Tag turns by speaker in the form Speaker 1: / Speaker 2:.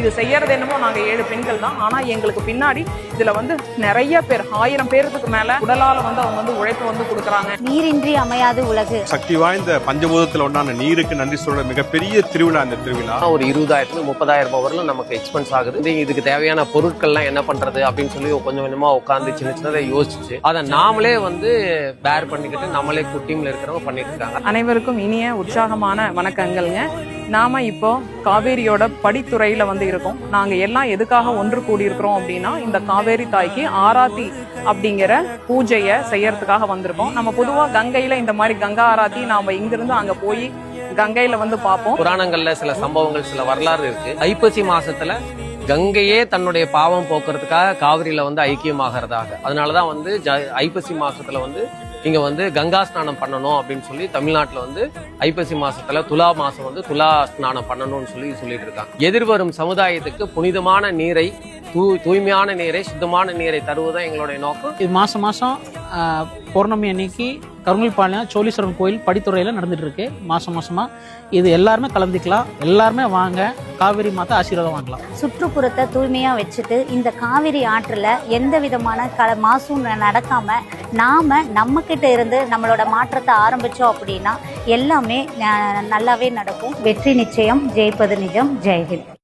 Speaker 1: இது செய்யறது என்னமோ நாங்க 7 பெண்கள் தான். ஆனா எங்களுக்கு பின்னாடி இதுல நிறைய பேர் 1000 பேருக்கு மேல உடலால அவங்க உழைப்பு கொடுக்குறாங்க.
Speaker 2: நீரின்றி அமையாது உலகு.
Speaker 3: சக்தி வாய்ந்த பஞ்சபூதத்துல ஒன்றான நீருக்கு நன்றி சொல்ற மிகப்பெரிய திருவிழா இந்த திருவிழா.
Speaker 4: ஒரு 20,000 30,000 வரலும் நமக்கு எக்ஸ்பென்ஸ் ஆகுது. இதுக்கு தேவையான பொருட்கள்லாம் என்ன பண்றது அப்படின்னு சொல்லி கொஞ்சம் கொஞ்சமா உட்காந்து சின்ன சின்னதை யோசிச்சு அதை நாமளே பேர் பண்ணிக்கிட்டு நம்மளே டீம்ல இருக்கிறவங்க பண்ணிட்டு இருக்காங்க.
Speaker 1: அனைவருக்கும் இனிய உற்சாகமான வணக்கங்கள்ங்க. நாம இப்போ காவேரியோட படித்துறையில இருக்கோம். நாங்க எல்லாம் எதுக்காக ஒன்று கூடி இருக்கிறோம் அப்படின்னா, இந்த காவேரி தாய்க்கு ஆராத்தி அப்படிங்கிற பூஜையை செய்யறதுக்காக வந்திருக்கோம். நம்ம பொதுவா கங்கையில இந்த மாதிரி கங்கா ஆராத்தி நாம இங்கிருந்து அங்க போய் கங்கையில பார்ப்போம்.
Speaker 4: புராணங்கள்ல சில சம்பவங்கள், சில வரலாறு இருக்கு. ஐப்பசி மாசத்துல கங்கையே தன்னுடைய பாவம் போக்குறதுக்காக காவிரியில ஐக்கியமாகறதாக. அதனாலதான் ஐப்பசி மாசத்துல இங்க கங்கா ஸ்நானம் பண்ணணும் அப்படின்னு சொல்லி தமிழ்நாட்டுல ஐப்பசி மாசத்துல துலா மாசம் துலா ஸ்நானம் பண்ணணும்னு சொல்லிட்டு இருக்காங்க. எதிர்வரும் சமுதாயத்துக்கு புனிதமான நீரை, தூய்மையான நீரை, சுத்தமான நீரை தருவதுதான் எங்களுடைய நோக்கம்.
Speaker 5: இது மாசம் பௌர்ணமி அன்னைக்கு கருங்கல்பாளையம் சோழீஸ்வரன் கோயில் படித்துறையில நடந்துட்டு இருக்கு. மாசமா இது எல்லாருமே கலந்துக்கலாம். எல்லாருமே வாங்க, காவிரி மாதா ஆசீர்வாதம் வாங்கலாம்.
Speaker 2: சுற்றுப்புறத்தை தூய்மையா வச்சுட்டு இந்த காவிரி ஆற்றுல எந்த விதமான மாசும் நடக்காம நாம நம்ம கிட்ட இருந்து நம்மளோட மாற்றத்தை ஆரம்பிச்சோம் அப்படின்னா எல்லாமே நல்லாவே நடக்கும். வெற்றி நிச்சயம், ஜெயிப்பது நிஜம். ஜெய்ஹிந்த்.